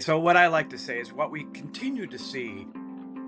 So what I like to say is what we continue to see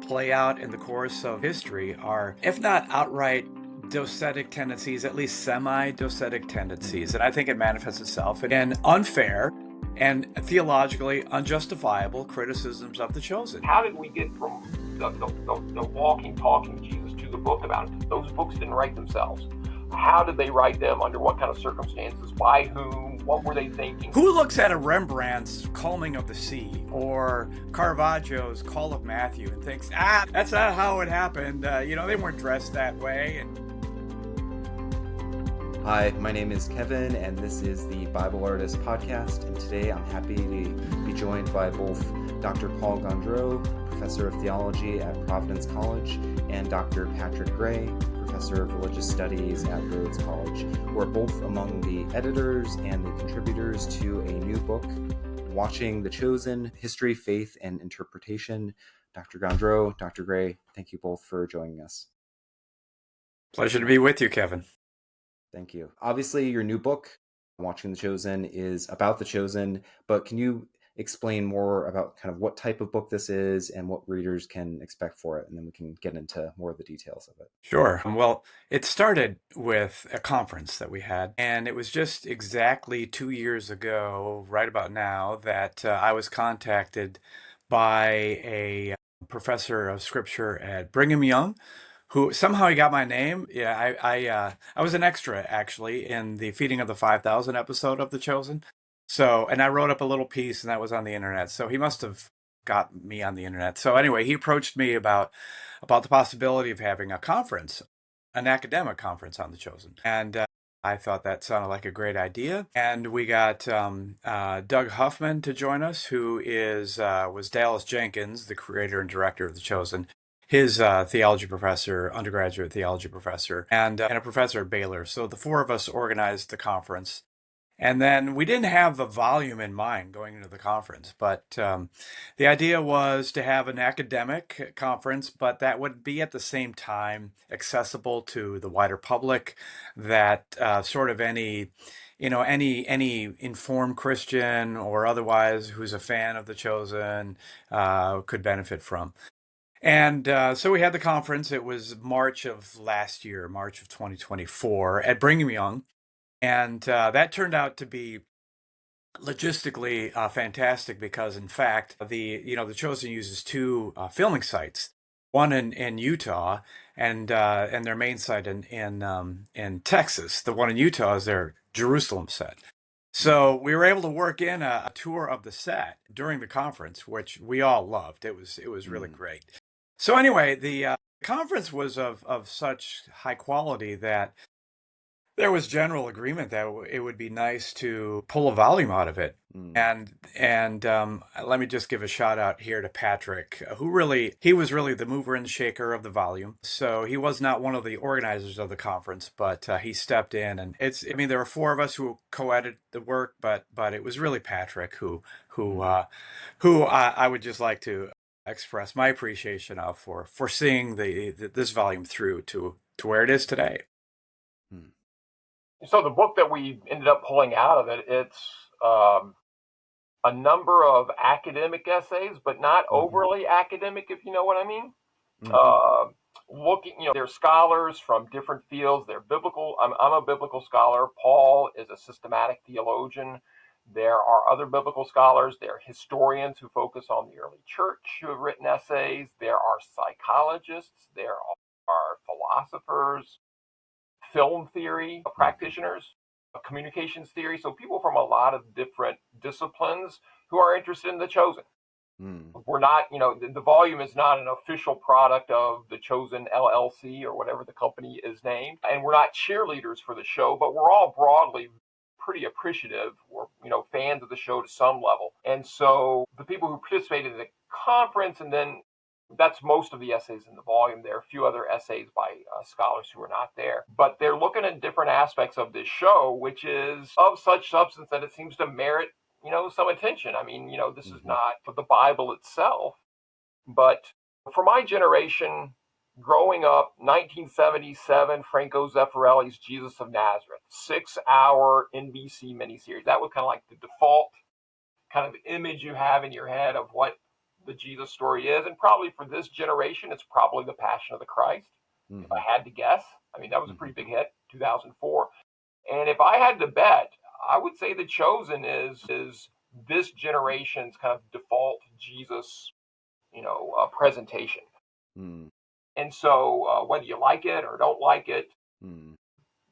play out in the course of history are, if not outright docetic tendencies, at least semi-docetic tendencies. Mhm. And I think it manifests itself in unfair and theologically unjustifiable criticisms of the chosen. How did we get from the walking, talking Jesus to the book about it? Those books didn't write themselves. How did they write them? Under what kind of circumstances? By whom? What were they thinking? Who looks at a Rembrandt's Calming of the Sea or Caravaggio's Call of Matthew and thinks, that's not how it happened. They weren't dressed that way. And Hi, my name is Kevin, and this is the Bible Artist Podcast. And today I'm happy to be joined by both Dr. Paul Gondreau, Professor of Theology at Providence College, and Dr. Patrick Gray, Professor of Religious Studies at Rhodes College, who are both among the editors and the contributors to a new book, Watching the Chosen: History, Faith, and Interpretation. Dr. Gondreau, Dr. Gray, thank you both for joining us. Pleasure to be with you, Kevin. Thank you. Obviously, your new book, Watching the Chosen, is about the chosen, but can you explain more about kind of what type of book this is and what readers can expect for it? And then we can get into more of the details of it. Sure. Well, it started with a conference that we had, and it was just exactly 2 years ago, right about now, that I was contacted by a professor of scripture at Brigham Young, who somehow he got my name. Yeah, I was an extra actually in the Feeding of the 5,000 episode of The Chosen. So, and I wrote up a little piece, and that was on the internet. So he must have got me on the internet. So anyway, he approached me about the possibility of having a conference, an academic conference on The Chosen, and I thought that sounded like a great idea. And we got Doug Huffman to join us, who was Dallas Jenkins, the creator and director of The Chosen, his theology professor, undergraduate theology professor, and a professor at Baylor. So the four of us organized the conference. And then we didn't have a volume in mind going into the conference, but the idea was to have an academic conference, but that would be at the same time accessible to the wider public, that sort of any informed Christian or otherwise who's a fan of The Chosen could benefit from. And so we had the conference. It was March of last year, March of 2024 at Brigham Young. And that turned out to be logistically fantastic because, in fact, the Chosen uses two filming sites, one in Utah and their main site in Texas. The one in Utah is their Jerusalem set. So we were able to work in a tour of the set during the conference, which we all loved. It was really great. So anyway, the conference was of such high quality that there was general agreement that it would be nice to pull a volume out of it. And let me just give a shout out here to Patrick, he was really the mover and shaker of the volume. So he was not one of the organizers of the conference, but he stepped in, and there were four of us who co-edited the work, but it was really Patrick who I would just like to express my appreciation of for seeing this volume through to where it is today. So the book that we ended up pulling out of it, it's a number of academic essays, but not overly academic, if you know what I mean. They're scholars from different fields. They're biblical. I'm a biblical scholar. Paul is a systematic theologian. There are other biblical scholars. There are historians who focus on the early church who have written essays. There are psychologists. There are philosophers, film theory practitioners, communications theory. So people from a lot of different disciplines who are interested in The Chosen. We're not, the volume is not an official product of The Chosen LLC or whatever the company is named. And we're not cheerleaders for the show, but we're all broadly pretty appreciative. We're, fans of the show to some level. And so the people who participated in the conference, and then that's most of the essays in the volume. There are a few other essays by scholars who are not there. But they're looking at different aspects of this show, which is of such substance that it seems to merit, some attention. I mean, this is not for the Bible itself, but for my generation, growing up, 1977, Franco Zeffirelli's Jesus of Nazareth, 6-hour NBC miniseries. That was kind of like the default kind of image you have in your head of what the Jesus story is. And probably for this generation, it's probably the Passion of the Christ. If I Mm-hmm. had to guess, I mean, that was a Mm-hmm. pretty big hit, 2004. And if I had to bet, I would say The Chosen is this generation's kind of default Jesus, presentation. Mm-hmm. And so whether you like it or don't like it, Mm-hmm.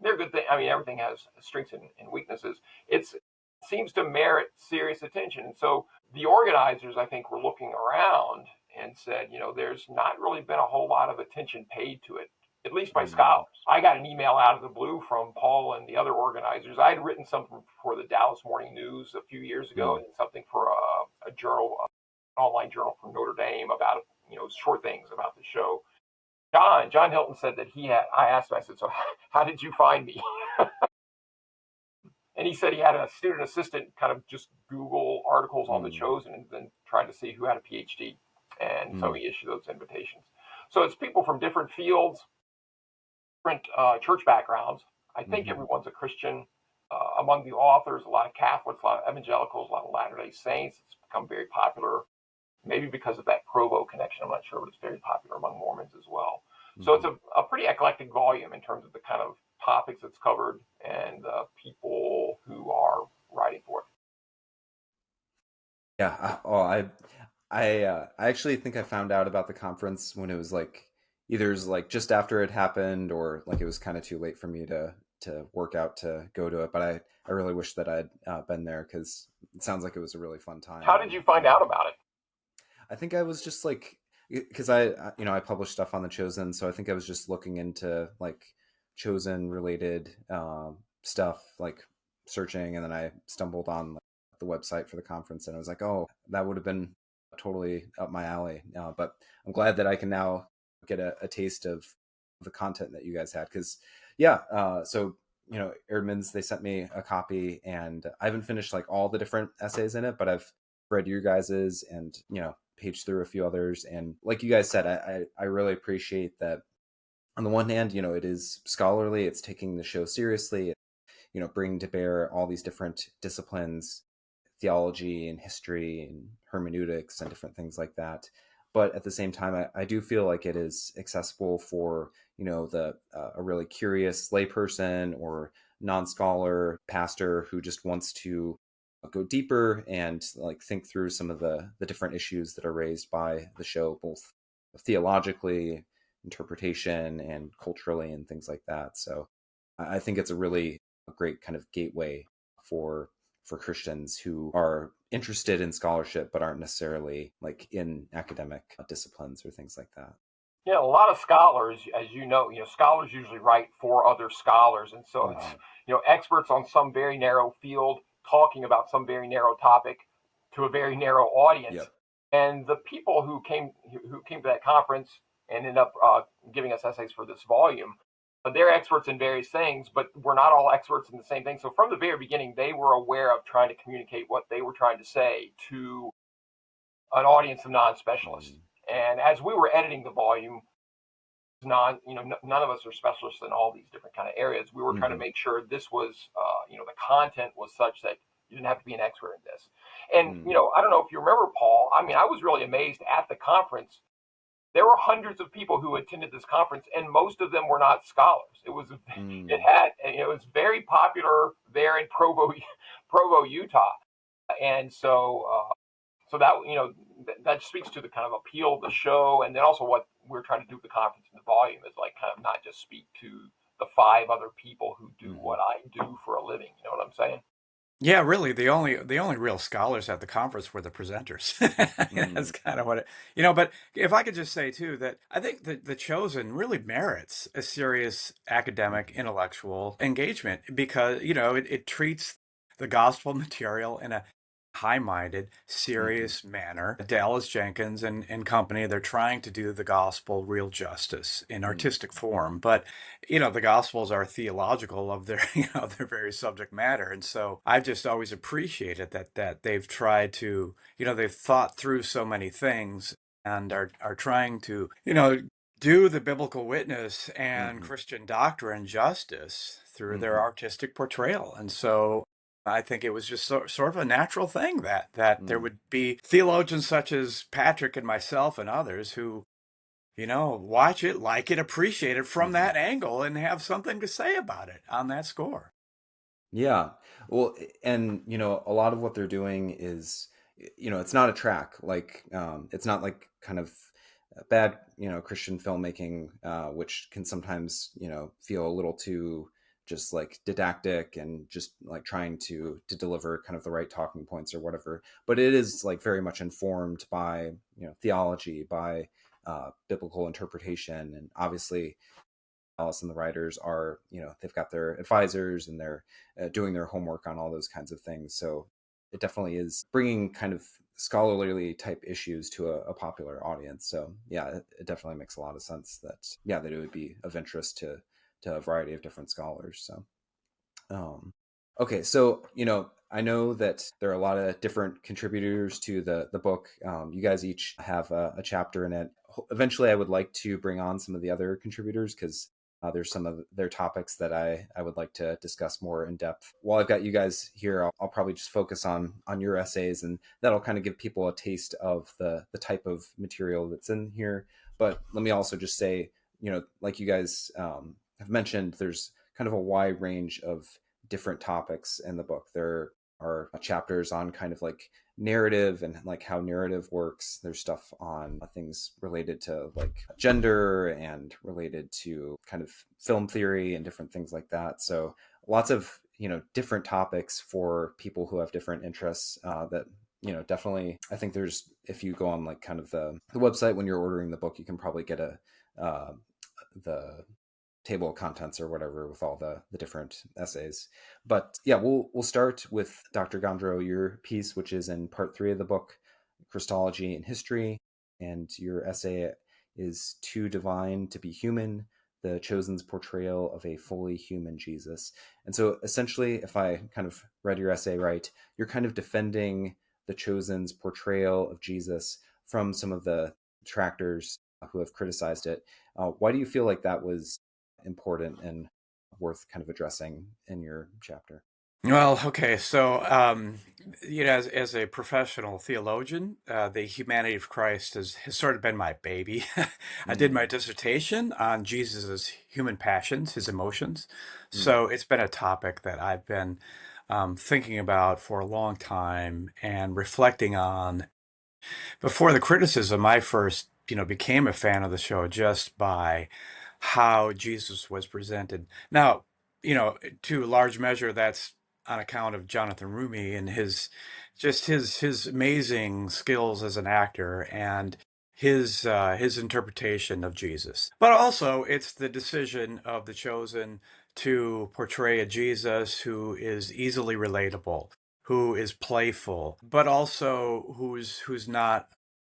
they're good things. I mean, everything has strengths and weaknesses. It seems to merit serious attention. And so the organizers, I think, were looking around and said, there's not really been a whole lot of attention paid to it, at least by Mm-hmm. scholars. I got an email out of the blue from Paul and the other organizers. I had written something for the Dallas Morning News a few years ago, and something for a journal, an online journal from Notre Dame about, short things about the show. John Hilton said that I asked him, I said, so how did you find me? And he said he had a student assistant kind of just Google articles on The Mm-hmm. Chosen and then tried to see who had a PhD. And so Mm-hmm. he issued those invitations. So it's people from different fields, different church backgrounds. I think Mm-hmm. everyone's a Christian. Among the authors, a lot of Catholics, a lot of evangelicals, a lot of Latter-day Saints. It's become very popular, maybe because of that Provo connection. I'm not sure, but it's very popular among Mormons as well. So it's Mm-hmm. a pretty eclectic volume in terms of the kind of topics it's covered and people who are writing for it. Yeah. I actually think I found out about the conference when it was like either like just after it happened or like it was kind of too late for me to work out to go to it. But I really wish that I'd been there because it sounds like it was a really fun How time. did And you find out about it? I think I was just like because I published stuff on the Chosen, so I think I was just looking into like Chosen related stuff, like searching, and then I stumbled on like, the website for the conference, and I was like, oh, that would have been totally up my alley. But I'm glad that I can now get a taste of the content that you guys had because yeah, so Erdman's they sent me a copy, and I haven't finished like all the different essays in it, but I've read your guys's and paged through a few others, and like you guys said, I really appreciate that. On the one hand, it is scholarly, it's taking the show seriously, bringing to bear all these different disciplines, theology and history and hermeneutics and different things like that. But at the same time, I do feel like it is accessible for the a really curious layperson or non-scholar pastor who just wants to go deeper and like think through some of the different issues that are raised by the show, both theologically, interpretation, and culturally, and things like that. So I think it's a really great kind of gateway for Christians who are interested in scholarship but aren't necessarily like in academic disciplines or things like that. Yeah, a lot of scholars, as scholars usually write for other scholars, and so it's Mm-hmm. experts on some very narrow field talking about some very narrow topic to a very narrow audience. Yep. And the people who came to that conference and ended up giving us essays for this volume, they're experts in various things, but we're not all experts in the same thing. So from the very beginning, they were aware of trying to communicate what they were trying to say to an audience of non-specialists. Mm-hmm. And as we were editing the volume, none of us are specialists in all these different kind of areas. We were trying to Mm-hmm. make sure this was, the content was such that you didn't have to be an expert in this. And, Mm-hmm. I don't know if you remember, Paul, I mean, I was really amazed at the conference. There were hundreds of people who attended this conference, and most of them were not scholars. It was very popular there in Provo, Utah. And so that that speaks to the kind of appeal of the show, and then also what we're trying to do with the conference and the volume is like kind of not just speak to the five other people who do Mm-hmm. what I do for a living. You know what I'm saying? Yeah, really, the only real scholars at the conference were the presenters. Mm-hmm. That's kind of what but if I could just say too that I think that The Chosen really merits a serious academic, Mm-hmm. intellectual engagement because, it treats the gospel material in a high-minded, Mm-hmm. serious manner. Dallas Jenkins and company, they're trying to do the gospel real justice in artistic form, but the gospels are theological of their their very subject matter, and so I've just always appreciated that they've tried to they've thought through so many things and are trying to do the biblical witness and Mm-hmm. Christian doctrine justice through their Mm-hmm. artistic portrayal. And so I think it was just sort of a natural thing that there Mm, would be theologians such as Patrick and myself and others who, watch it, like it, appreciate it from mhm. that angle, and have something to say about it on that score. Yeah. Well, and a lot of what they're doing is, it's not a track. Like, it's not like kind of bad, Christian filmmaking, which can sometimes, feel a little too just like didactic and just like trying to deliver kind of the right talking points or whatever. But it is like very much informed by, theology, by biblical interpretation, and obviously Alice and the writers are, they've got their advisors and they're doing their homework on all those kinds of things. So it definitely is bringing kind of scholarly type issues to a popular audience. So yeah, it definitely makes a lot of sense that, yeah, that it would be of interest to a variety of different scholars. So um, okay, so I know that there are a lot of different contributors to the book. You guys each have a chapter in it. Eventually, I would like to bring on some of the other contributors because there's some of their topics that I would like to discuss more in depth. While I've got you guys here, I'll probably just focus on your essays, and that'll kind of give people a taste of the type of material that's in here. But let me also just say, like you guys have mentioned, there's kind of a wide range of different topics in the book. There are chapters on kind of like narrative and like how narrative works. There's stuff on things related to like gender and related to kind of film theory and different things like that. So lots of different topics for people who have different interests that definitely I think there's, if you go on like kind of the website when you're ordering the book, you can probably get a the table of contents or whatever with all the different essays. But yeah, we'll start with Dr. Gondreau, your piece, which is in part 3 of the book, Christology and History, and your essay is Too Divine to Be Human: The Chosen's Portrayal of a Fully Human Jesus. And so essentially, if I kind of read your essay right, you're kind of defending the Chosen's portrayal of Jesus from some of the detractors who have criticized it. Why do you feel like that was important and worth kind of addressing in your chapter? Well, okay, so as a professional theologian, the humanity of Christ has sort of been my baby. I did my Mm, dissertation on Jesus's human passions, his emotions, mm, so it's been a topic that I've been thinking about for a long time and reflecting on. Before the criticism, I first, became a fan of the show just by how Jesus was presented. Now, to a large measure, that's on account of Jonathan Rumi and his amazing skills as an actor and his interpretation of Jesus. But also, it's the decision of the chosen to portray a Jesus who is easily relatable, who is playful, but also who's not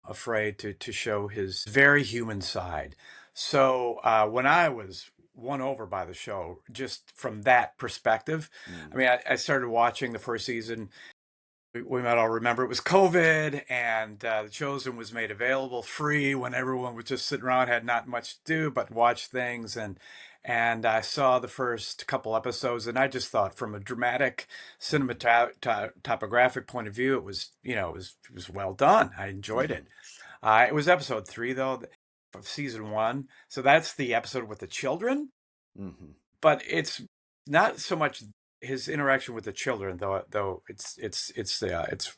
afraid to show his very human side. So when I was won over by the show, just from that perspective, I mm, mean, I started watching the first season. We might all remember it was COVID, and The Chosen was made available free when everyone was just sitting around, had not much to do but watch things. And I saw the first couple episodes, and I just thought, from a dramatic, mhm, topographic point of view, it was well done. I enjoyed mhm, it. It was episode 3 though of season 1, so that's the episode with the children, mhm, but it's not so much his interaction with the children, though it's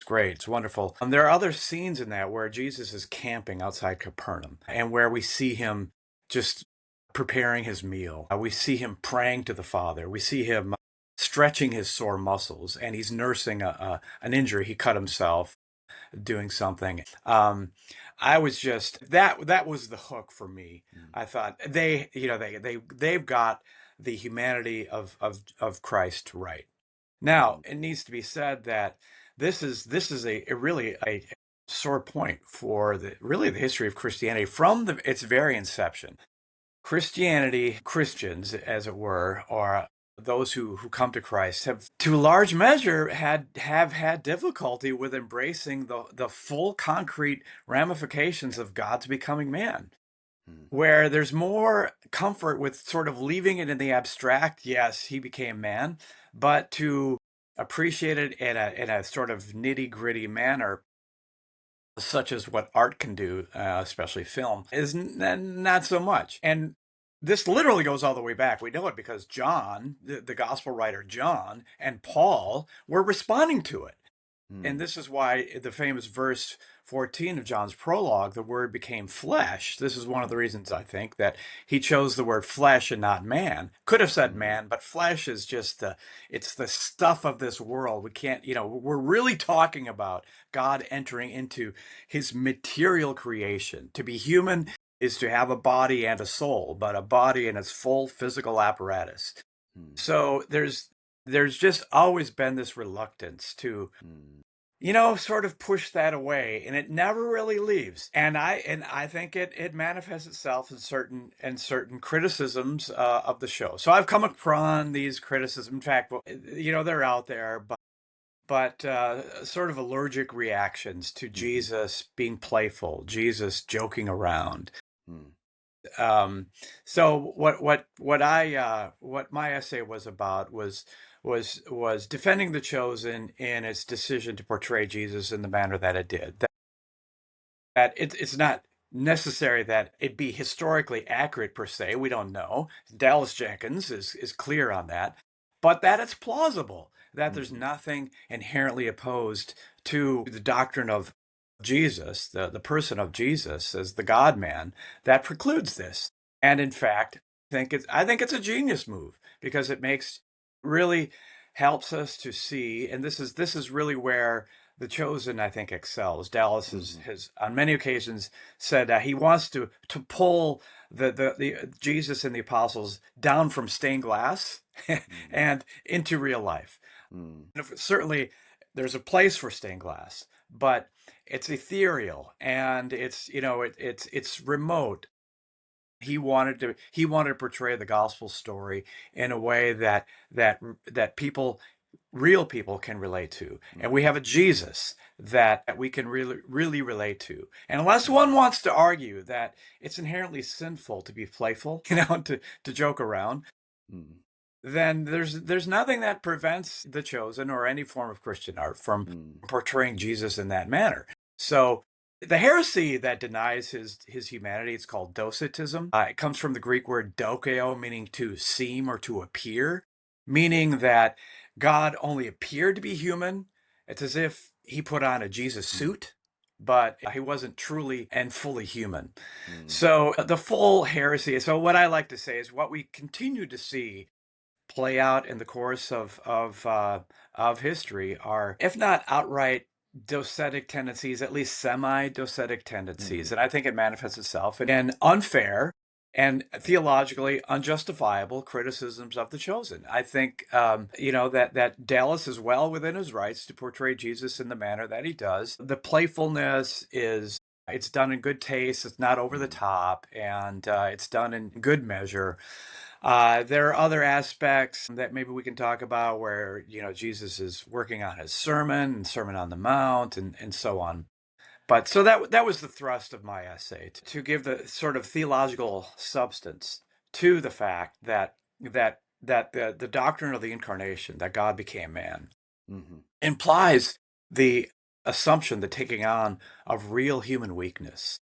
great. It's wonderful. There are other scenes in that where Jesus is camping outside Capernaum and where we see him just preparing his meal. We see him praying to the Father. We see him stretching his sore muscles, and he's nursing an injury. He cut himself doing something. I was just that was the hook for me. mm, I thought they've got the humanity of Christ right. Now, mm, it needs to be said that this is a really a sore point for the history of Christianity from its very inception. Christianity, Christians, as it were, or those who come to Christ have, to a large measure, have had difficulty with embracing the full concrete ramifications of God's becoming man, mm, where there's more comfort with sort of leaving it in the abstract. Yes, he became man, but to appreciated in a sort of nitty-gritty manner, such as what art can do, especially film, is not so much. And this literally goes all the way back. We know it because John, the gospel writer John, and Paul were responding to it. And this is why the famous verse 14 of John's prologue, the word became flesh. This is one of the reasons I think that he chose the word flesh and not man. Could have said man, but flesh is just it's the stuff of this world. We can't, we're really talking about God entering into his material creation. To be human is to have a body and a soul, but a body in its full physical apparatus. So there's just always been this reluctance to sort of push that away, and it never really leaves. And I think it manifests itself in certain criticisms of the show. So I've come upon these criticisms. In fact, they're out there, but sort of allergic reactions to Jesus being playful, Jesus joking around. So what my essay was about was defending the Chosen in its decision to portray Jesus in the manner that it did. That it's not necessary that it be historically accurate per se. We don't know. Dallas Jenkins is clear on that, but that it's plausible, that there's nothing inherently opposed to the doctrine of Jesus, the person of Jesus as the God-man, that precludes this. And in fact, I think it's a genius move, because it really helps us to see, and this is really where the Chosen, I think, excels. Dallas has on many occasions said he wants to pull the Jesus and the apostles down from stained glass and into real life. Certainly, there's a place for stained glass, but it's ethereal and it's remote. He wanted to portray the gospel story in a way that real people can relate to, and we have a Jesus that we can really relate to. And unless one wants to argue that it's inherently sinful to be playful, to joke around, then there's nothing that prevents the Chosen or any form of Christian art from portraying Jesus in that manner. So the heresy that denies his humanity, it's called docetism. It comes from the Greek word dokeo, meaning to seem or to appear, meaning that God only appeared to be human. It's as if he put on a Jesus suit, but he wasn't truly and fully human. So the full heresy. So what I like to say is what we continue to see play out in the course of history are, if not outright docetic tendencies, at least semi-docetic tendencies. And I think it manifests itself in unfair and theologically unjustifiable criticisms of the Chosen. I think, that Dallas is well within his rights to portray Jesus in the manner that he does. The playfulness it's done in good taste. It's not over the top, and it's done in good measure. There are other aspects that maybe we can talk about where, Jesus is working on his sermon and Sermon on the Mount and so on. But so that was the thrust of my essay, to give the sort of theological substance to the fact that the doctrine of the incarnation, that God became man, implies the assumption, the taking on of real human weakness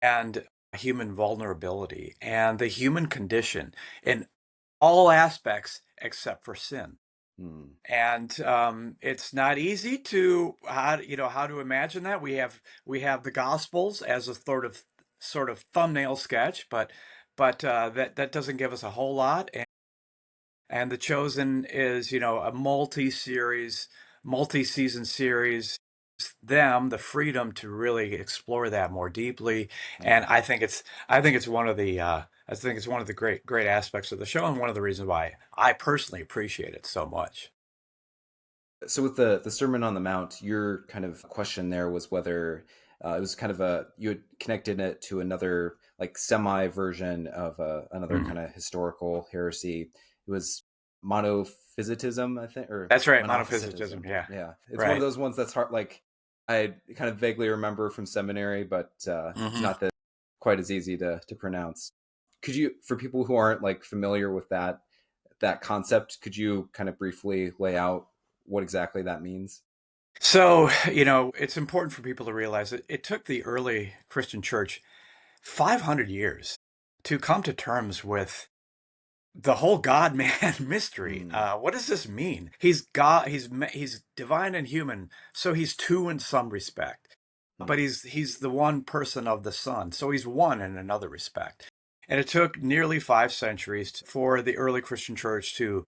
and human vulnerability and the human condition in all aspects except for sin. And it's not easy to how to imagine that. We have the Gospels as a sort of thumbnail sketch, but that doesn't give us a whole lot. And The Chosen is a multi-season series. Them the freedom to really explore that more deeply, and I think it's one of the great aspects of the show, and one of the reasons why I personally appreciate it so much. So with the Sermon on the Mount, your kind of question there was whether it was kind of you had connected it to another like semi version of another kind of historical heresy. It was Monophysitism, I think, or That's right, Monophysitism. Monophysitism. Yeah, Yeah, it's one right. of those ones that's hard. Like I kind of vaguely remember from seminary, but it's not that quite as easy to pronounce. Could you, for people who aren't like familiar with that concept, could you kind of briefly lay out what exactly that means? So, it's important for people to realize that it took the early Christian church 500 years to come to terms with the whole God man mystery. Mm, What does this mean? He's God, he's divine and human, so he's two in some respect. But mm, he's the one person of the Son, so he's one in another respect. And it took nearly 5 centuries for the early Christian church to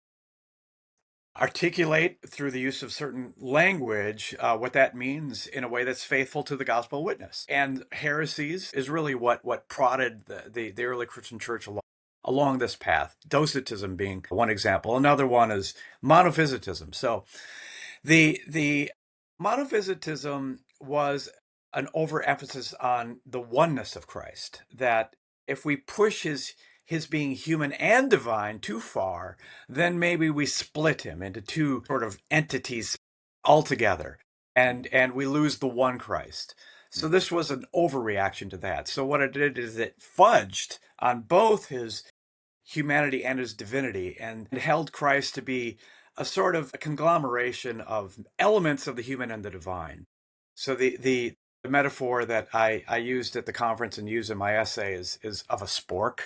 articulate through the use of certain language what that means in a way that's faithful to the gospel witness. And heresies is really what prodded the early Christian church along this path. Docetism being one example. Another one is Monophysitism. So the Monophysitism was an overemphasis on the oneness of Christ, that if we push his being human and divine too far, then maybe we split him into two sort of entities altogether, mm, and we lose the one Christ. So mm, this was an overreaction to that. So what it did is it fudged on both his humanity and his divinity, and held Christ to be a sort of a conglomeration of elements of the human and the divine. So the metaphor that I used at the conference and use in my essay is of a spork.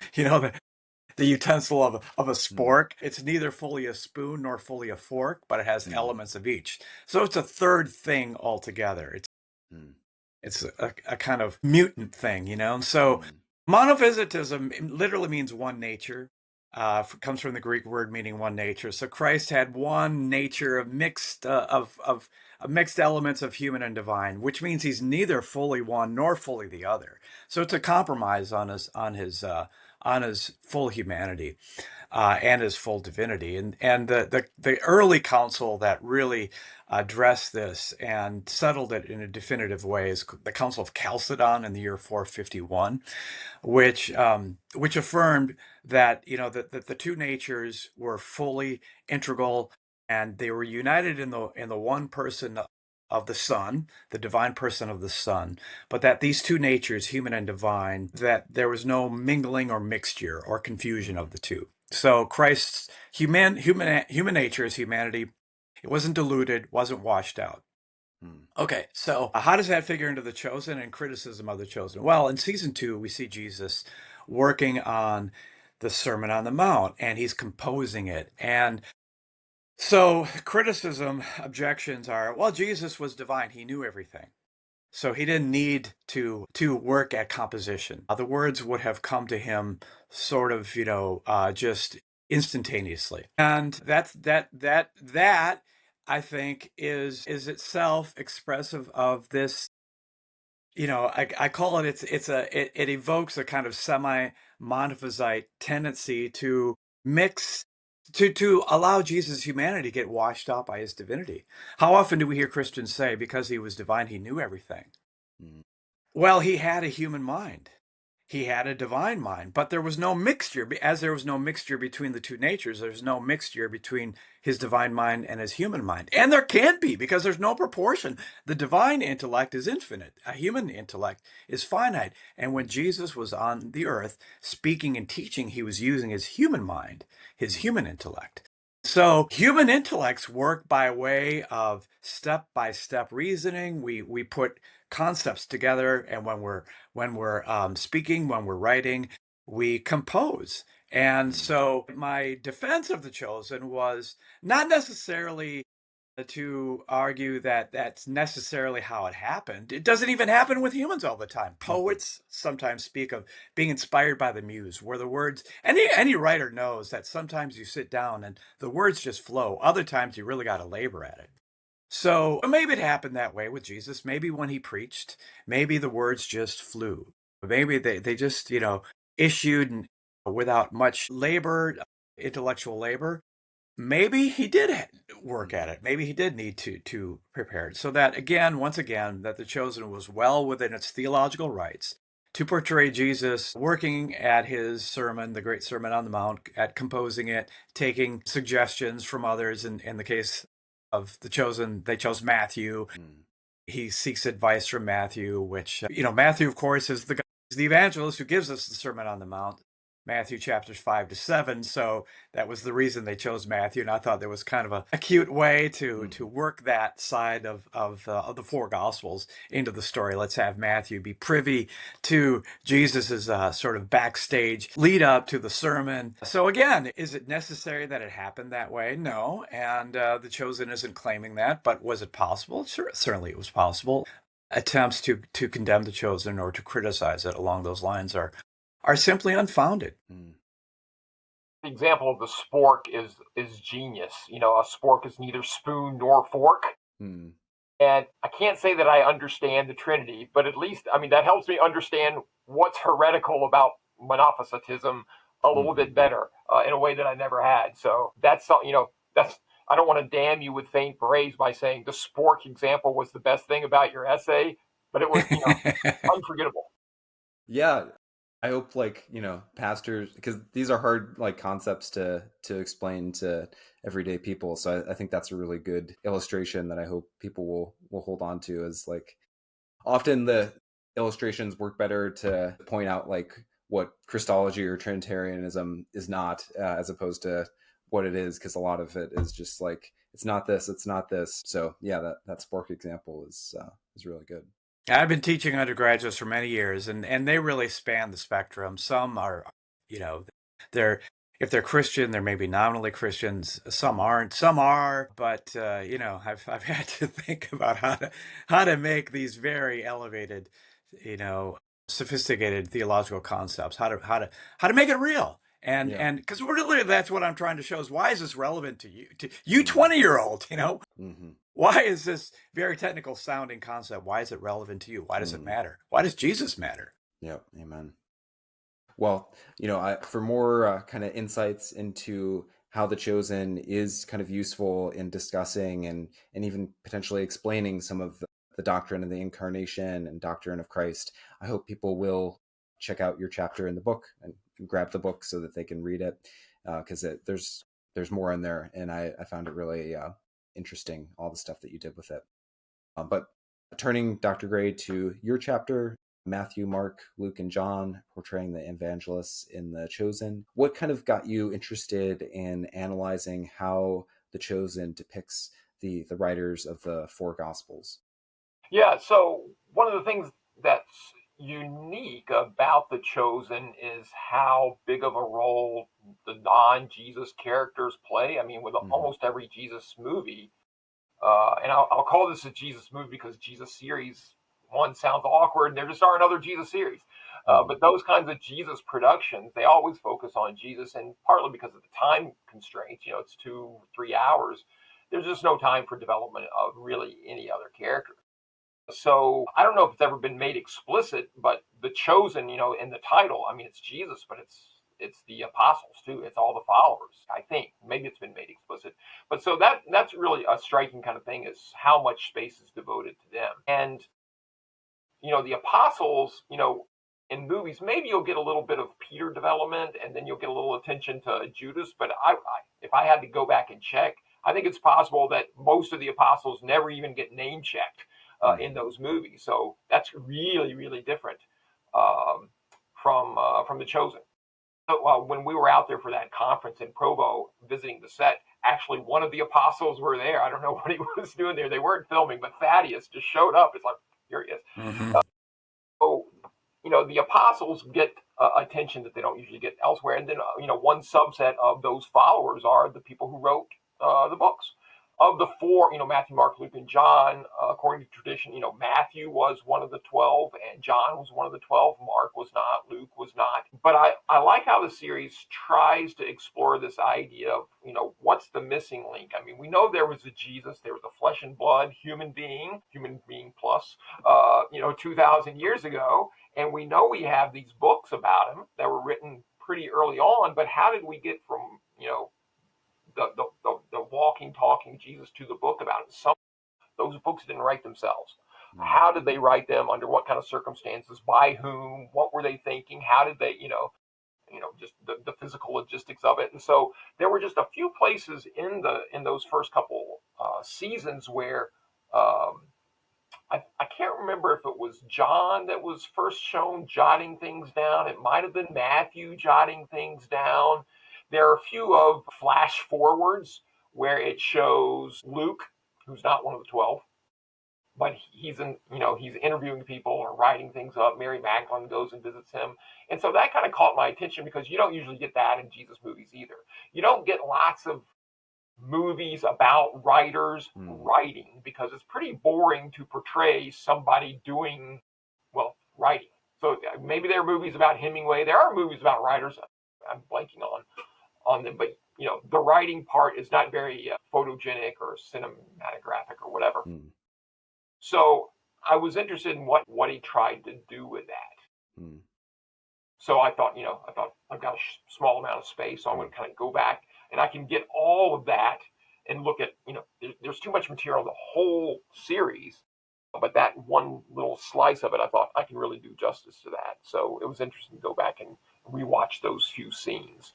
The utensil of a mm, spork. It's neither fully a spoon nor fully a fork, but it has mm, elements of each. So it's a third thing altogether. mm, It's a kind of mutant thing, And so mm, monophysitism literally means one nature. Comes from the Greek word meaning one nature. So Christ had one nature of mixed elements of human and divine, which means he's neither fully one nor fully the other. So it's a compromise on his full humanity and his full divinity. And the early council that really addressed this and settled it in a definitive way is the Council of Chalcedon in the year 451, which affirmed that that the two natures were fully integral, and they were united in the one person of the Son, the divine person of the Son, but that these two natures, human and divine, that there was no mingling or mixture or confusion mm, of the two. So Christ's human nature, his humanity, it wasn't diluted, wasn't washed out. mm, Okay, so how does that figure into the chosen and criticism of the chosen? Well, in season 2, we see Jesus working on the Sermon on the Mount, and he's composing it. And so criticism, objections are, well, Jesus was divine. He knew everything. So he didn't need to work at composition. The words would have come to him sort of, just instantaneously. And that I think is itself expressive of this. I call it it evokes a kind of semi-monophysite tendency to mix to allow Jesus' humanity to get washed out by his divinity. How often do we hear Christians say, because he was divine, he knew everything? mm, Well, he had a human mind. He had a divine mind, but there was no mixture. As there was no mixture between the two natures, there's no mixture between his divine mind and his human mind. And there can't be, because there's no proportion. The divine intellect is infinite. A human intellect is finite. And when Jesus was on the earth speaking and teaching, he was using his human mind, his mm, human intellect. So human intellects work by way of step-by-step reasoning. We put concepts together, and when we're speaking, when we're writing, we compose. And mm, so my defense of the chosen was not necessarily to argue that that's necessarily how it happened. It doesn't even happen with humans all the time. mhm, Poets sometimes speak of being inspired by the muse, where the words, any writer knows that sometimes you sit down and the words just flow. Other times you really got to labor at it. So maybe it happened that way with Jesus. Maybe when he preached, maybe the words just flew. Maybe they just, issued without much labor, intellectual labor. Maybe he did work at mhm, it. Maybe he did need to prepare it. So that again, once again, that the chosen was well within its theological rights to portray Jesus working at his sermon, the great Sermon on the Mount, at composing it, taking suggestions from others. In the case of the chosen, they chose Matthew. mm, He seeks advice from Matthew, which Matthew, of course, is the evangelist who gives us the Sermon on the Mount. Matthew chapters 5 to 7. So that was the reason they chose Matthew. And I thought there was kind of a cute way to work that side of the four Gospels into the story. Let's have Matthew be privy to Jesus's sort of backstage lead up to the sermon. So again, is it necessary that it happened that way? No. And The Chosen isn't claiming that, but was it possible? Sure, certainly it was possible. Attempts to condemn The Chosen or to criticize it along those lines are simply unfounded. The example of the spork is genius. A spork is neither spoon nor fork. And I can't say that I understand the Trinity, but at least, that helps me understand what's heretical about Monophysitism a little bit better in a way that I never had. So that's, I don't want to damn you with faint praise by saying the spork example was the best thing about your essay, but it was, unforgettable. Yeah. I hope pastors, because these are hard concepts to explain to everyday people. So I think that's a really good illustration that I hope people will hold on to, is often the illustrations work better to point out what Christology or Trinitarianism is not, as opposed to what it is, because a lot of it is just it's not this, it's not this. So yeah, that spork example is really good. I've been teaching undergraduates for many years, and they really span the spectrum. Some are, they're if they're Christian, they're maybe nominally Christians. Some aren't. Some are. But I've had to think about how to make these very elevated, sophisticated theological concepts. How to make it real. And because really, that's what I'm trying to show is, why is this relevant to you 20-year-old? Why is this very technical sounding concept? Why is it relevant to you? Why does it matter? Why does Jesus matter? Yep. Amen. Well, for more kind of insights into how The Chosen is kind of useful in discussing and even potentially explaining some of the doctrine of the incarnation and doctrine of Christ, I hope people will check out your chapter in the book and grab the book so that they can read it, because there's more in there, and I found it really interesting, all the stuff that you did with it. But turning, Dr. Gray, to your chapter, Matthew, Mark, Luke, and John, portraying the evangelists in The Chosen, what kind of got you interested in analyzing how The Chosen depicts the writers of the four Gospels? Yeah, so one of the things that's unique about The Chosen is how big of a role the non-Jesus characters play. With almost every Jesus movie, and I'll call this a Jesus movie because Jesus series one sounds awkward, and there just aren't other Jesus series. But those kinds of Jesus productions, they always focus on Jesus, and partly because of the time constraints, it's 2-3 hours. There's just no time for development of really any other character. So I don't know if it's ever been made explicit, but The Chosen, in the title, it's Jesus, but it's the apostles too. It's all the followers. I think maybe it's been made explicit, but so that's really a striking kind of thing, is how much space is devoted to them. And the apostles, in movies, maybe you'll get a little bit of Peter development, and then you'll get a little attention to Judas. But if I had to go back and check, I think it's possible that most of the apostles never even get name checked in those movies. So that's really, really different from The Chosen. So, when we were out there for that conference in Provo visiting the set, actually one of the apostles were there. I don't know what he was doing there. They weren't filming, but Thaddeus just showed up. It's like, here he is. So, the apostles get attention that they don't usually get elsewhere. And then, one subset of those followers are the people who wrote the books. Of the four, Matthew, Mark, Luke, and John, according to tradition, Matthew was one of the 12, and John was one of the 12. Mark was not, Luke was not. But I like how the series tries to explore this idea of, what's the missing link? We know there was a Jesus, there was a flesh and blood human being plus, 2,000 years ago. And we know we have these books about him that were written pretty early on, but how did we get from, the walking, talking Jesus to the book about it? Some those books didn't write themselves. How did they write them? Under what kind of circumstances? By whom? What were they thinking? How did they, just the physical logistics of it? And so there were just a few places in those first couple seasons where I can't remember if it was John that was first shown jotting things down. It might have been Matthew jotting things down. There are a few of flash forwards where it shows Luke, who's not one of the 12, but he's interviewing people or writing things up. Mary Magdalene goes and visits him. And so that kind of caught my attention because you don't usually get that in Jesus movies either. You don't get lots of movies about writers writing because it's pretty boring to portray somebody doing, well, writing. So maybe there are movies about Hemingway. There are movies about writers. I'm blanking on them, but the writing part is not very photogenic or cinematographic or whatever. So I was interested in what he tried to do with that. So I thought I've got a small amount of space, so I'm going to kind of go back and I can get all of that and look at, there's too much material in the whole series, but that one little slice of it, I thought I can really do justice to that. So it was interesting to go back and rewatch those few scenes.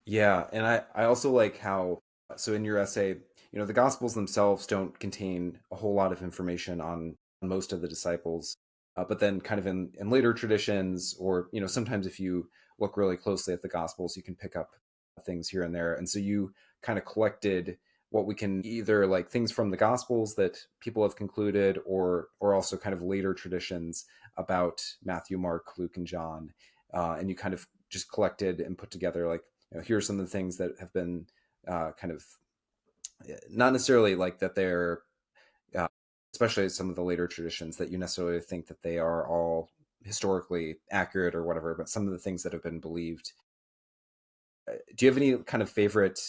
Yeah, and I also like how, so in your essay, the Gospels themselves don't contain a whole lot of information on most of the disciples, but then kind of in later traditions, or, sometimes if you look really closely at the Gospels, you can pick up things here and there. And so you kind of collected what we can either like things from the Gospels that people have concluded, or also kind of later traditions about Matthew, Mark, Luke, and John. And you kind of just collected and put together like, here are some of the things that have been kind of not necessarily like that they're, especially some of the later traditions, that you necessarily think that they are all historically accurate or whatever, but some of the things that have been believed. Do you have any kind of favorite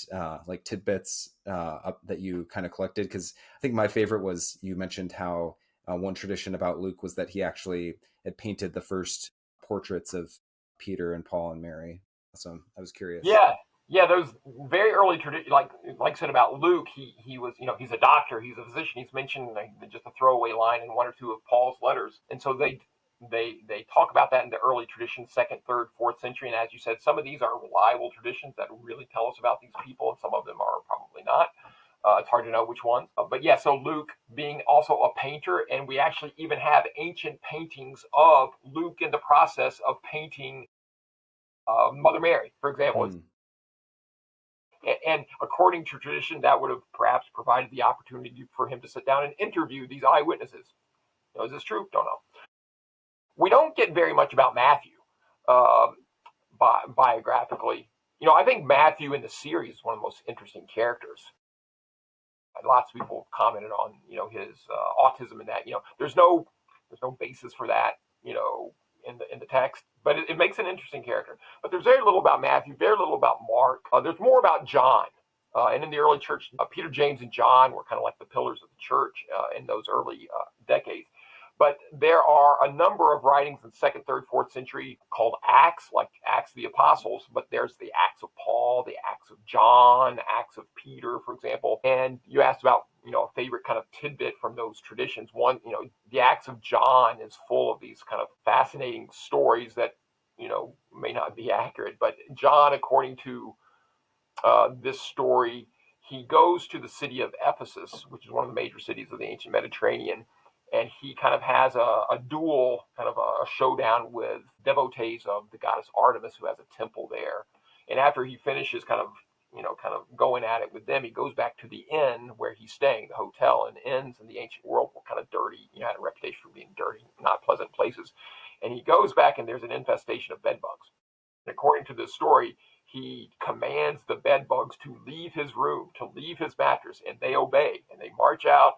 like tidbits that you kind of collected? Because I think my favorite was, you mentioned how one tradition about Luke was that he actually had painted the first portraits of Peter and Paul and Mary. So I was curious. Yeah, those very early traditions, like I said about Luke, he was, he's a doctor, he's a physician. He's mentioned just a throwaway line in one or two of Paul's letters, and so they talk about that in the early tradition, second, third, fourth century. And as you said, some of these are reliable traditions that really tell us about these people, and some of them are probably not. It's hard to know which ones. But yeah, so Luke being also a painter, and we actually even have ancient paintings of Luke in the process of painting Mother Mary, for example. And according to tradition, that would have perhaps provided the opportunity for him to sit down and interview these eyewitnesses. Is this true? Don't know. We don't get very much about Matthew biographically. I think Matthew in the series is one of the most interesting characters. Lots of people have commented on, his autism and that. There's no basis for that, in the text, but it makes an interesting character. But there's very little about Matthew, very little about Mark. There's more about John. And in the early church, Peter, James, and John were kind of like the pillars of the church in those early decades. But there are a number of writings in second, third, fourth century called Acts, like Acts of the Apostles. But there's the Acts of Paul, the Acts of John, Acts of Peter, for example. And you asked about, a favorite kind of tidbit from those traditions. One, the Acts of John is full of these kind of fascinating stories that, may not be accurate. But John, according to this story, he goes to the city of Ephesus, which is one of the major cities of the ancient Mediterranean, and he kind of has a duel, kind of a showdown with devotees of the goddess Artemis, who has a temple there. And after he finishes kind of going at it with them, he goes back to the inn where he's staying, the hotel. And inns in the ancient world were kind of dirty, had a reputation for being dirty, not pleasant places. And he goes back, and there's an infestation of bed bugs. And according to this story, he commands the bed bugs to leave his room, to leave his mattress, and they obey, and they march out,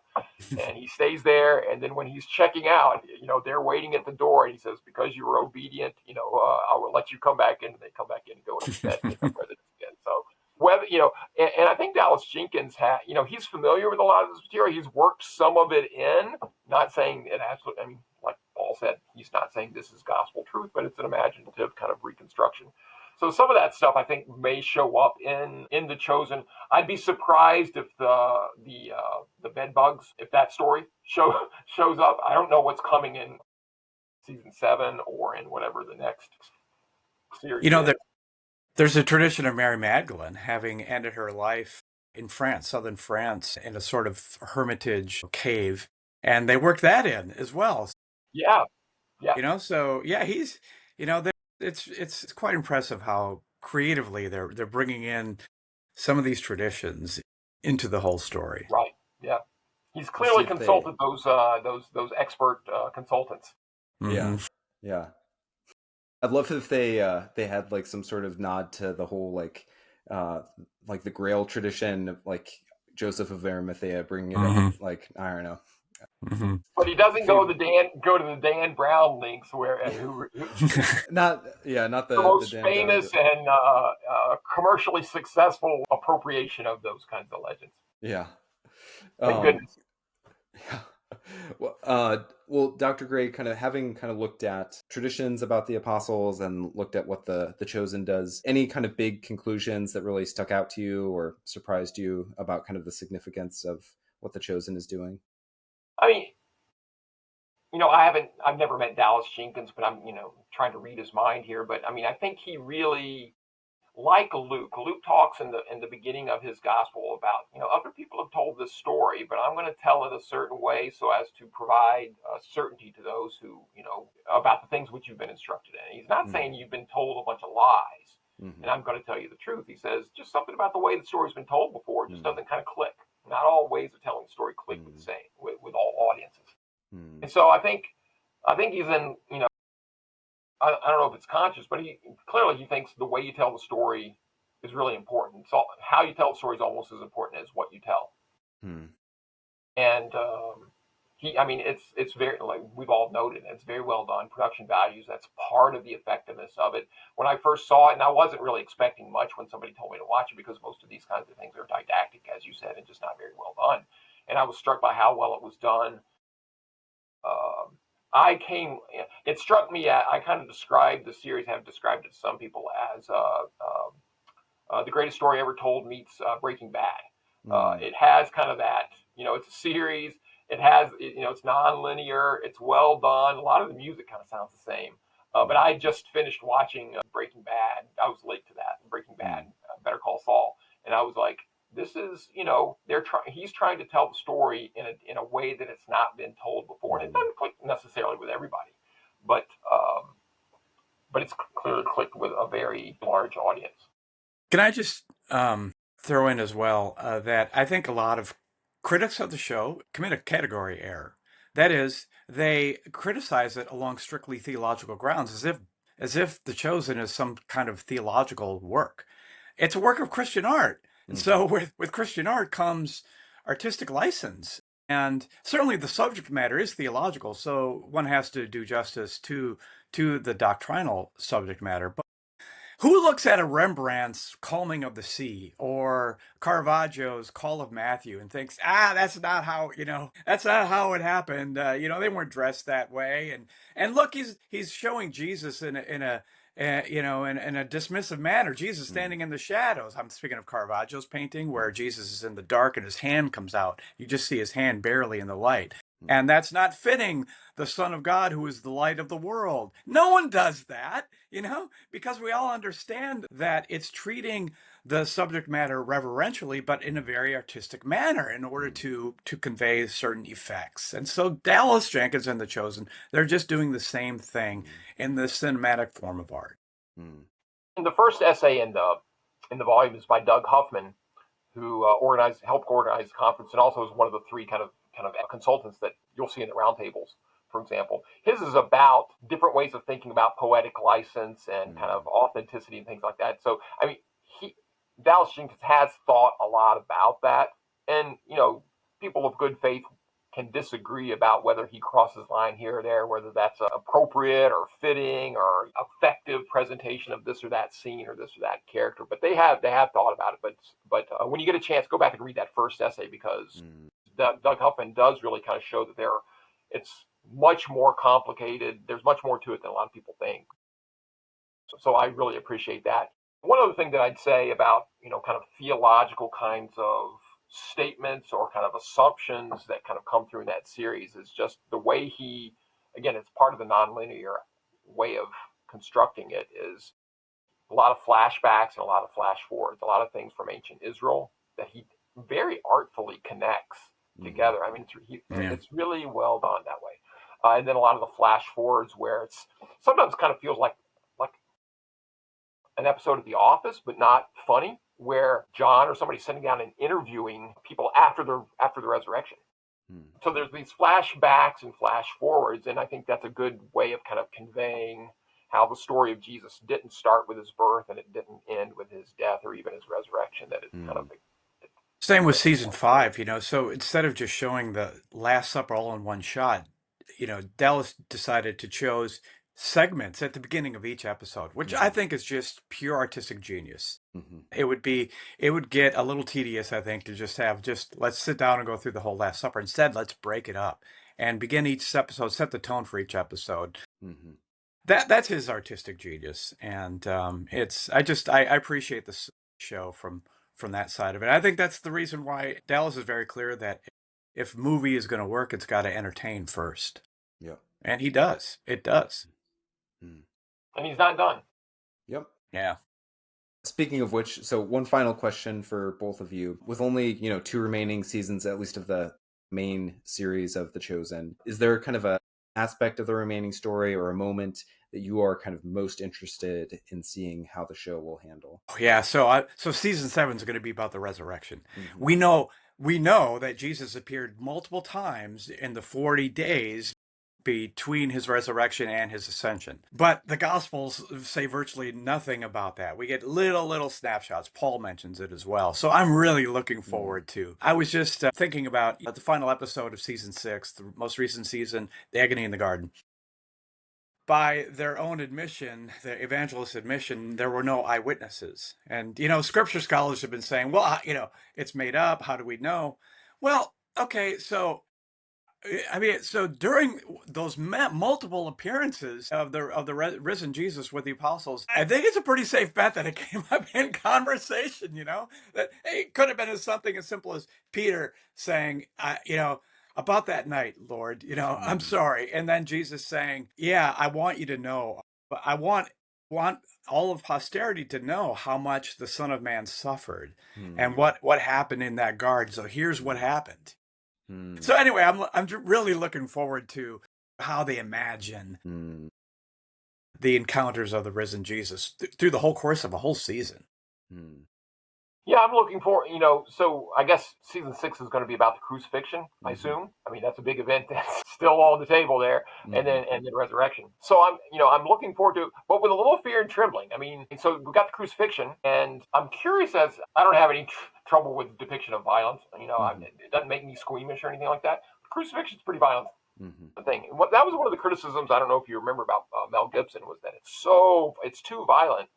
and he stays there. And then when he's checking out, they're waiting at the door, and he says, because you were obedient, I will let you come back in. And they come back in and go into bed and become residents again. So whether, and I think Dallas Jenkins he's familiar with a lot of this material. He's worked some of it in, not saying it absolutely, like Paul said, he's not saying this is gospel truth, but it's an imaginative kind of reconstruction. So some of that stuff I think may show up in The Chosen. I'd be surprised if the bed bugs, if that story shows up. I don't know what's coming in season 7 or in whatever the next series is. There's a tradition of Mary Magdalene having ended her life in France, southern France, in a sort of hermitage cave. and they work that in as well. Yeah, yeah, So yeah, he's, it's quite impressive how creatively they're bringing in some of these traditions into the whole story. right, yeah. He's We'll see clearly if they. consulted those expert consultants. Yeah, Hmm. yeah. I'd love if they had like some sort of nod to the whole uh like the Grail tradition of like Joseph of Arimathea bringing it in. Hmm. Like I don't know. Hmm. But he doesn't If he go to the Dan Brown links where who not the the most Dan Brown. famous and commercially successful appropriation of those kinds of legends. Yeah. Thank Um, goodness. yeah. Well, Dr. Gray, kind of having kind of looked at traditions about the apostles and looked at what the Chosen does, any kind of big conclusions that really stuck out to you or surprised you about kind of the significance of what the Chosen is doing? I mean, I've never met Dallas Jenkins, but I'm, trying to read his mind here. But I mean, I think he really, like Luke. Luke talks in the beginning of his gospel about, other people have told this story, but I'm going to tell it a certain way so as to provide certainty to those who, about the things which you've been instructed in. He's not saying you've been told a bunch of lies, Mm-hmm. and I'm going to tell you the truth. He says just something about the way the story's been told before just Mm-hmm. doesn't kind of click. Not all ways of telling the story click with the same with all audiences. Mm-hmm. And so I think he's in, I don't know if it's conscious, but he thinks the way you tell the story is really important. So how you tell the story is almost as important as what you tell. Mm-hmm. And I mean, it's very, like we've all noted, it's very well done. Production values, that's part of the effectiveness of it. When I first saw it, and I wasn't really expecting much when somebody told me to watch it because most of these kinds of things are didactic, as you said, and just not very well done. And I was struck by how well it was done. Um, it struck me, I kind of described the series, have described it to some people as the greatest story ever told meets Breaking Bad. Mm-hmm. It has kind of that, it's a series. It has, it's non-linear. It's well done. A lot of the music kind of sounds the same. But I just finished watching Breaking Bad. I was late to that. Breaking Bad, Mm-hmm. Better Call Saul, and I was like, this is, he's trying to tell the story in a way that it's not been told before, and it doesn't click necessarily with everybody, but it's clearly clicked with a very large audience. Can I just throw in as well that I think a lot of critics of the show commit a category error. That is, they criticize it along strictly theological grounds, as if The Chosen is some kind of theological work. It's a work of Christian art, and Mm-hmm. so with Christian art comes artistic license, and certainly the subject matter is theological. So one has to do justice to the doctrinal subject matter, but who looks at a Rembrandt's Calming of the Sea or Caravaggio's Call of Matthew and thinks, that's not how, that's not how it happened. They weren't dressed that way. And look, he's showing Jesus in a dismissive manner. Jesus standing in the shadows. I'm speaking of Caravaggio's painting where Jesus is in the dark and his hand comes out. You just see his hand barely in the light. And that's not fitting the Son of God who is the light of the world. No one does that, because we all understand that it's treating the subject matter reverentially, but in a very artistic manner in order to convey certain effects. And so Dallas Jenkins and The Chosen, they're just doing the same thing in the cinematic form of art. Mm-hmm. And the first essay in the volume is by Doug Huffman, who helped organize the conference, and also is one of the three kind of consultants that you'll see in the roundtables. For example, his is about different ways of thinking about poetic license and kind of authenticity and things like that. So, I mean, Dallas Jenkins has thought a lot about that, and people of good faith can disagree about whether he crosses line here or there, whether that's appropriate or fitting or effective presentation of this or that scene or this or that character. But they have thought about it. But when you get a chance, go back and read that first essay because Doug Huffman does really kind of show that it's much more complicated. There's much more to it than a lot of people think. So I really appreciate that. One other thing that I'd say about, kind of theological kinds of statements or kind of assumptions that kind of come through in that series is just the way again, it's part of the nonlinear way of constructing it, is a lot of flashbacks and a lot of flash forwards, a lot of things from ancient Israel that he very artfully connects together. I mean, Yeah. it's really well done that way. And then a lot of the flash forwards where it's sometimes kind of feels like an episode of The Office, but not funny, where John or somebody's sitting down and interviewing people after the resurrection. So there's these flashbacks and flash forwards, and I think that's a good way of kind of conveying how the story of Jesus didn't start with his birth and it didn't end with his death or even his resurrection. That it kind of Same with season 5, so instead of just showing the Last Supper all in one shot, Dallas decided to choose segments at the beginning of each episode, which I think is just pure artistic genius. It would get a little tedious, I think, to just let's sit down and go through the whole Last Supper. Instead, let's break it up and begin each episode, set the tone for each episode. That's his artistic genius, and I appreciate this show from that side of it. I think that's the reason why Dallas is very clear that if movie is going to work, it's got to entertain first. Yep. And he does. It does. And he's not done. Yep. Yeah. Speaking of which, so one final question for both of you. With only, 2 remaining seasons, at least of the main series of The Chosen, is there kind of a aspect of the remaining story or a moment that you are kind of most interested in seeing how the show will handle? Yeah, so season 7 is going to be about the resurrection. We know that Jesus appeared multiple times in the 40 days between his resurrection and his ascension. But the Gospels say virtually nothing about that. We get little snapshots. Paul mentions it as well. So I'm really looking forward to. I was just thinking about the final episode of season 6, the most recent season, The Agony in the Garden. By their own admission, the evangelist admission, there were no eyewitnesses. And, scripture scholars have been saying, well, it's made up. How do we know? Well, okay, so during those multiple appearances of the risen Jesus with the apostles, I think it's a pretty safe bet that it came up in conversation. That it could have been as something as simple as Peter saying, about that night, Lord, I'm sorry, and then Jesus saying, yeah, I want you to know, but I want all of posterity to know how much the Son of Man suffered and what happened in that garden. So here's what happened. So anyway, I'm really looking forward to how they imagine the encounters of the risen Jesus through the whole course of a whole season. Yeah, I'm looking for, so I guess season 6 is going to be about the crucifixion, I assume. I mean, that's a big event that's still on the table there, and then resurrection. So I'm looking forward to, but with a little fear and trembling. I mean, so we got the crucifixion, and I'm curious I don't have any trouble with depiction of violence. It doesn't make me squeamish or anything like that. Crucifixion's pretty violent. Thing. That was one of the criticisms, I don't know if you remember, about Mel Gibson, was that it's too violent.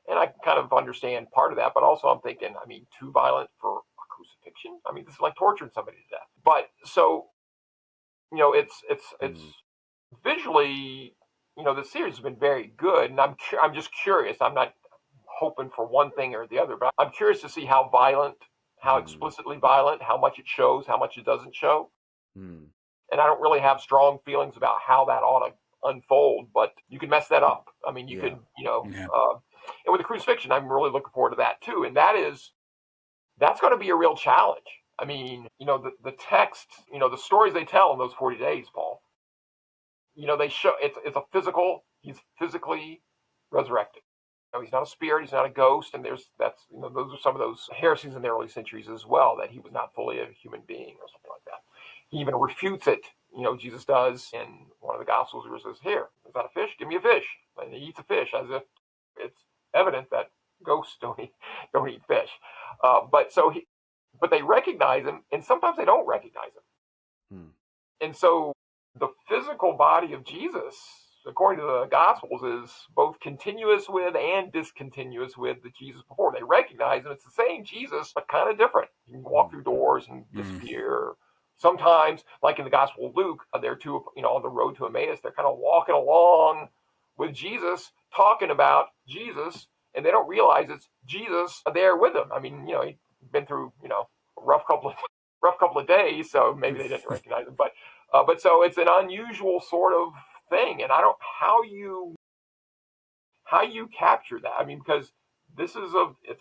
And I kind of understand part of that, but also I'm thinking, too violent for a crucifixion? I mean, this is like torturing somebody to death. But so, it's visually, the series has been very good, and I'm just curious. I'm not hoping for one thing or the other, but I'm curious to see how violent, how explicitly violent, how much it shows, how much it doesn't show. And I don't really have strong feelings about how that ought to unfold, but you can mess that up. I mean, you could, and with the crucifixion, I'm really looking forward to that too. And that's going to be a real challenge. I mean, the text, the stories they tell in those 40 days, Paul, they show it's he's physically resurrected. He's not a spirit, he's not a ghost. And those are some of those heresies in the early centuries as well, that he was not fully a human being or something like that. He even refutes it. Jesus does in one of the Gospels, where he says, "Here, is that a fish? Give me a fish." And he eats a fish, as if it's evident that ghosts don't eat fish. But they recognize him, and sometimes they don't recognize him. And so the physical body of Jesus, according to the Gospels, is both continuous with and discontinuous with the Jesus before. They recognize him. It's the same Jesus, but kind of different. You can walk through doors and disappear. Sometimes, like in the Gospel of Luke, they're on the road to Emmaus. They're kind of walking along with Jesus, talking about Jesus, and they don't realize it's Jesus there with them. I mean, he'd been through, a rough couple of days, so maybe they didn't recognize him. But so it's an unusual sort of thing, and I don't how you capture that. I mean, because it's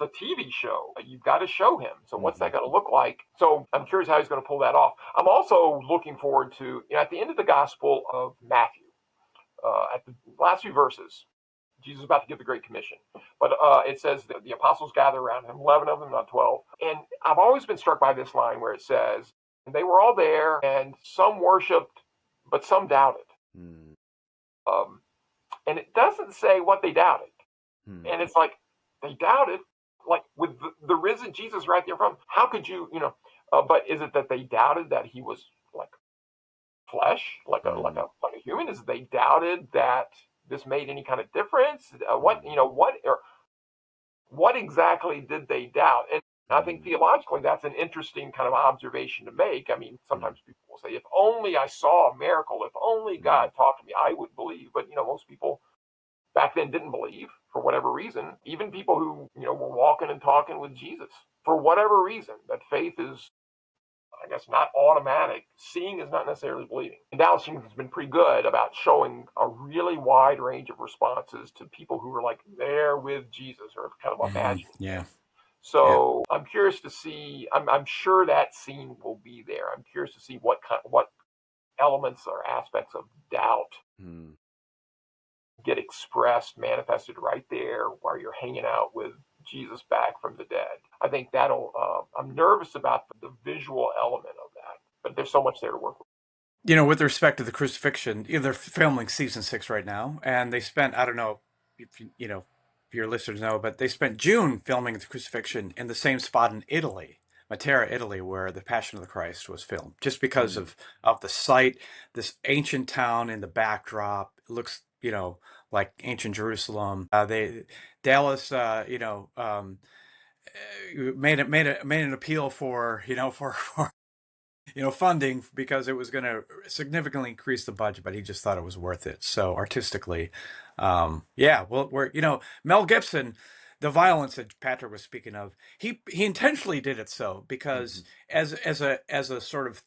a TV show. You've got to show him. So what's that going to look like? So I'm curious how he's going to pull that off. I'm also looking forward to, at the end of the Gospel of Matthew, at the last few verses, Jesus is about to give the Great Commission. But it says that the apostles gather around him, 11 of them, not 12. And I've always been struck by this line where it says, they were all there, and some worshiped, but some doubted. And it doesn't say what they doubted. And it's like, they doubted, like with the risen Jesus right there from. How could you, but is it that they doubted that he was like flesh, like a human? Is it they doubted that this made any kind of difference? What exactly did they doubt? And I think theologically, that's an interesting kind of observation to make. I mean, sometimes people will say, if only I saw a miracle, if only God talked to me, I would believe. But, most people back then didn't believe for whatever reason. Even people who, were walking and talking with Jesus for whatever reason, that faith is, I guess, not automatic. Seeing is not necessarily believing. And Dallas has been pretty good about showing a really wide range of responses to people who were like there with Jesus or kind of imagining him. So I'm curious to see. I'm sure that scene will be there. I'm curious to see what elements or aspects of doubt get expressed, manifested right there while you're hanging out with Jesus back from the dead. I think that'll. I'm nervous about the visual element of that, but there's so much there to work with. With respect to the crucifixion, they're filming season 6 right now, and they spent, I don't know if if your listeners know, but they spent June filming the crucifixion in the same spot in Italy, Matera, Italy, where the Passion of the Christ was filmed, just because of the site, this ancient town in the backdrop. It looks, like ancient Jerusalem. Dallas, made an appeal for, funding because it was going to significantly increase the budget, but he just thought it was worth it. So artistically, Mel Gibson, the violence that Patrick was speaking of, he intentionally did it so because as a sort of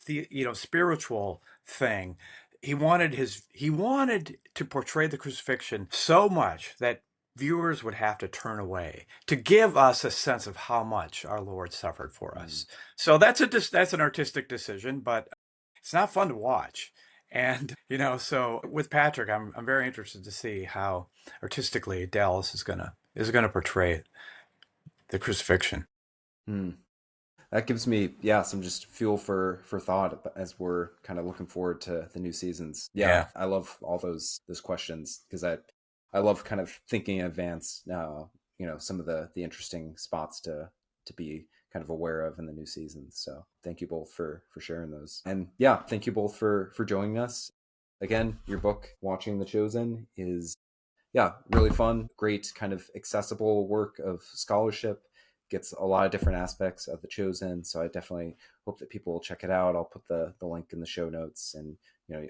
spiritual thing, he wanted to portray the crucifixion so much that viewers would have to turn away to give us a sense of how much our Lord suffered for us. So that's an artistic decision, but it's not fun to watch. And so with Patrick, I'm very interested to see how artistically Dallas is gonna portray the crucifixion. That gives me some just fuel for thought as we're kind of looking forward to the new seasons. I love all those questions because I love kind of thinking in advance. Some of the interesting spots to be kind of aware of in the new seasons. So thank you both for sharing those. And thank you both for joining us. Again, your book, Watching the Chosen, is really fun, great kind of accessible work of scholarship. Gets a lot of different aspects of the Chosen. So I definitely hope that people will check it out. I'll put the link in the show notes, and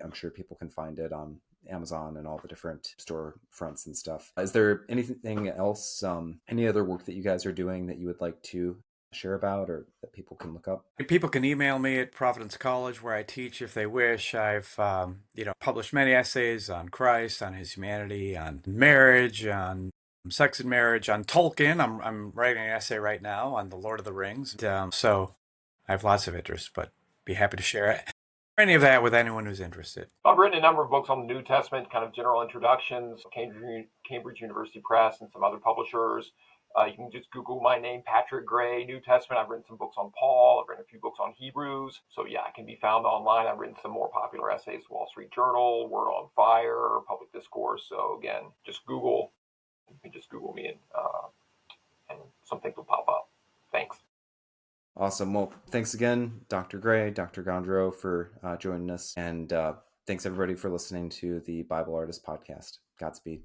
I'm sure people can find it on Amazon and all the different store fronts and stuff. Is there anything else, any other work that you guys are doing that you would like to share about or that people can look up? People can email me at Providence College, where I teach if they wish. I've published many essays on Christ, on his humanity, on marriage, on sex and marriage, on Tolkien. I'm writing an essay right now on the Lord of the Rings. So I have lots of interest, but be happy to share any of that with anyone who's interested. I've written a number of books on the New Testament, kind of general introductions, Cambridge University Press and some other publishers. You can just Google my name, Patrick Gray, New Testament. I've written some books on Paul. I've written a few books on Hebrews. So I can be found online. I've written some more popular essays, Wall Street Journal, Word on Fire, Public Discourse. So again, just Google. You can just Google me and something will pop up. Thanks. Awesome. Well, thanks again, Dr. Gray, Dr. Gondreau, for joining us. And thanks everybody for listening to the Bible Artist Podcast. Godspeed.